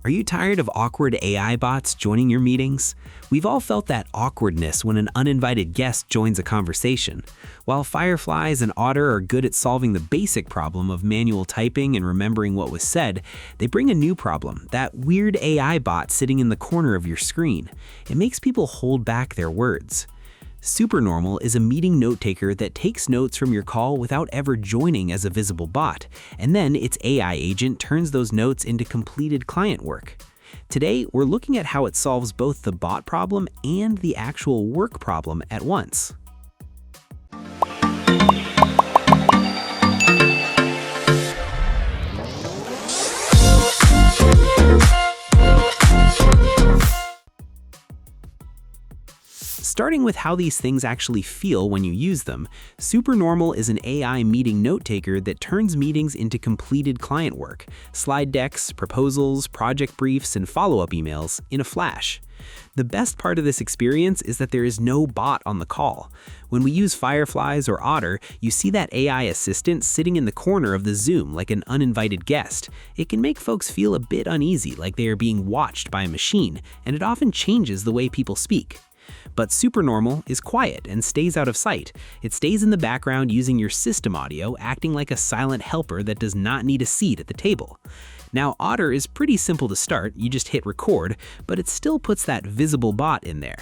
Are you tired of awkward AI bots joining your meetings? We've all felt that awkwardness when an uninvited guest joins a conversation. While fireflies and otter are good at solving the basic problem of manual typing and remembering what was said, they bring a new problem, that weird AI bot sitting in the corner of your screen. It makes people hold back their words. Supernormal is a meeting note-taker that takes notes from your call without ever joining as a visible bot, and then its AI agent turns those notes into completed client work. Today, we're looking at how it solves both the bot problem and the actual work problem at once. Starting with how these things actually feel when you use them, Supernormal is an AI meeting note-taker that turns meetings into completed client work, slide decks, proposals, project briefs, and follow-up emails in a flash. The best part of this experience is that there is no bot on the call. When we use Fireflies or Otter, you see that AI assistant sitting in the corner of the Zoom like an uninvited guest. It can make folks feel a bit uneasy, like they are being watched by a machine, and it often changes the way people speak. But Supernormal is quiet and stays out of sight. It stays in the background using your system audio, acting like a silent helper that does not need a seat at the table. Now, Otter is pretty simple to start, you just hit record, but it still puts that visible bot in there.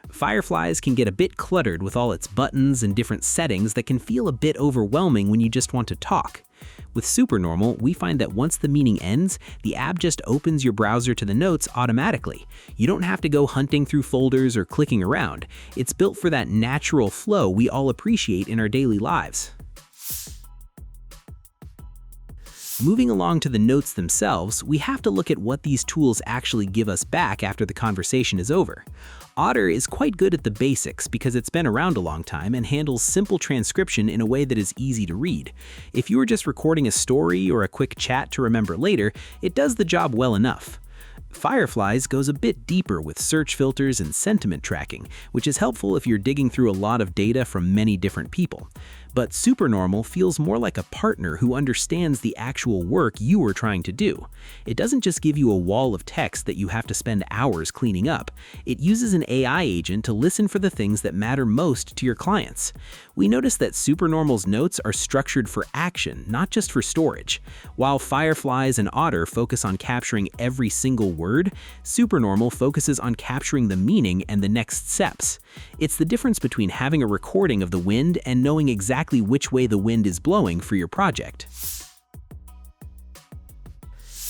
Fireflies can get a bit cluttered with all its buttons and different settings that can feel a bit overwhelming when you just want to talk. With Supernormal, we find that once the meeting ends, the app just opens your browser to the notes automatically. You don't have to go hunting through folders or clicking around. It's built for that natural flow we all appreciate in our daily lives. Moving along to the notes themselves, we have to look at what these tools actually give us back after the conversation is over. Otter is quite good at the basics because it's been around a long time and handles simple transcription in a way that is easy to read. If you are just recording a story or a quick chat to remember later, it does the job well enough. Fireflies goes a bit deeper with search filters and sentiment tracking, which is helpful if you're digging through a lot of data from many different people. But Supernormal feels more like a partner who understands the actual work you are trying to do. It doesn't just give you a wall of text that you have to spend hours cleaning up. It uses an AI agent to listen for the things that matter most to your clients. We notice that Supernormal's notes are structured for action, not just for storage. While Fireflies and Otter focus on capturing every single word, Supernormal focuses on capturing the meaning and the next steps. It's the difference between having a recording of the wind and knowing exactly which way the wind is blowing for your project.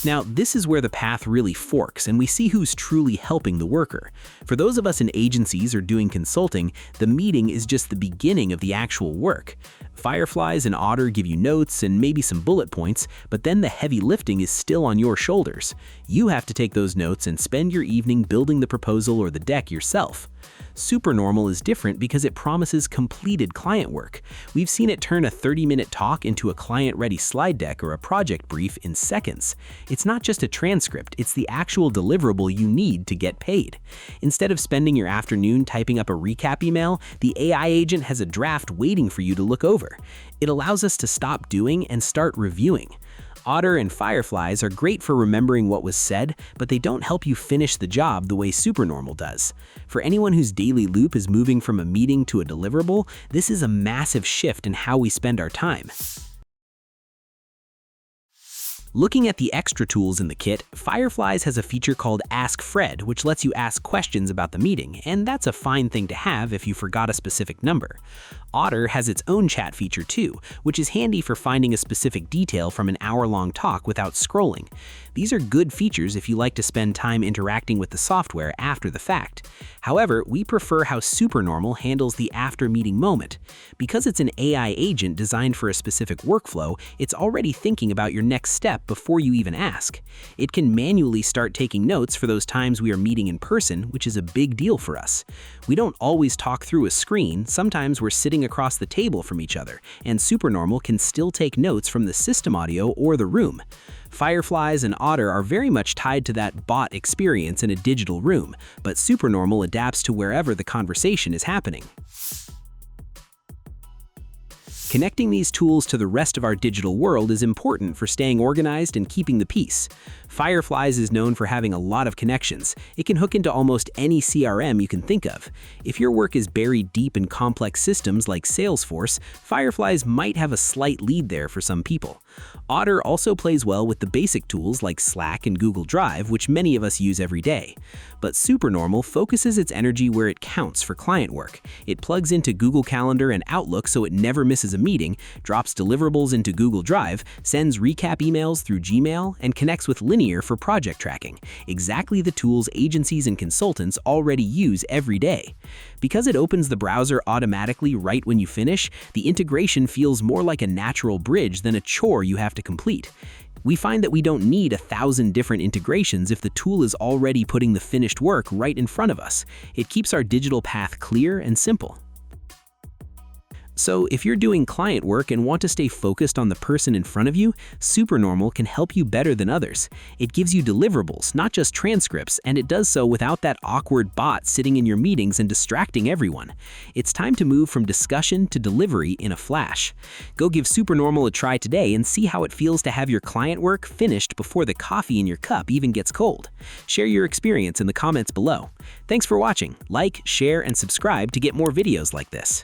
Now, this is where the path really forks and we see who's truly helping the worker. For those of us in agencies or doing consulting, the meeting is just the beginning of the actual work. Fireflies and Otter give you notes and maybe some bullet points, but then the heavy lifting is still on your shoulders. You have to take those notes and spend your evening building the proposal or the deck yourself. Supernormal is different because it promises completed client work. We've seen it turn a 30-minute talk into a client-ready slide deck or a project brief in seconds. It's not just a transcript, it's the actual deliverable you need to get paid. Instead of spending your afternoon typing up a recap email, the AI agent has a draft waiting for you to look over. It allows us to stop doing and start reviewing. Otter and Fireflies are great for remembering what was said, but they don't help you finish the job the way Supernormal does. For anyone whose daily loop is moving from a meeting to a deliverable, this is a massive shift in how we spend our time. Looking at the extra tools in the kit, Fireflies has a feature called Ask Fred, which lets you ask questions about the meeting, and that's a fine thing to have if you forgot a specific number. Otter has its own chat feature too, which is handy for finding a specific detail from an hour-long talk without scrolling. These are good features if you like to spend time interacting with the software after the fact. However, we prefer how Supernormal handles the after-meeting moment. Because it's an AI agent designed for a specific workflow, it's already thinking about your next step before you even ask. It can manually start taking notes for those times we are meeting in person, which is a big deal for us. We don't always talk through a screen, sometimes we're sitting across the table from each other, and Supernormal can still take notes from the system audio or the room. Fireflies and Otter are very much tied to that bot experience in a digital room, but Supernormal adapts to wherever the conversation is happening. Connecting these tools to the rest of our digital world is important for staying organized and keeping the peace. Fireflies is known for having a lot of connections. It can hook into almost any CRM you can think of. If your work is buried deep in complex systems like Salesforce, Fireflies might have a slight lead there for some people. Otter also plays well with the basic tools like Slack and Google Drive, which many of us use every day. But Supernormal focuses its energy where it counts for client work. It plugs into Google Calendar and Outlook so it never misses a meeting, drops deliverables into Google Drive, sends recap emails through Gmail, and connects with Linear for project tracking, exactly the tools agencies and consultants already use every day. Because it opens the browser automatically right when you finish, the integration feels more like a natural bridge than a chore you have to complete. We find that we don't need 1,000 different integrations if the tool is already putting the finished work right in front of us. It keeps our digital path clear and simple. So if you're doing client work and want to stay focused on the person in front of you, Supernormal can help you better than others. It gives you deliverables, not just transcripts, and it does so without that awkward bot sitting in your meetings and distracting everyone. It's time to move from discussion to delivery in a flash. Go give Supernormal a try today and see how it feels to have your client work finished before the coffee in your cup even gets cold. Share your experience in the comments below. Thanks for watching. Like, share, and subscribe to get more videos like this.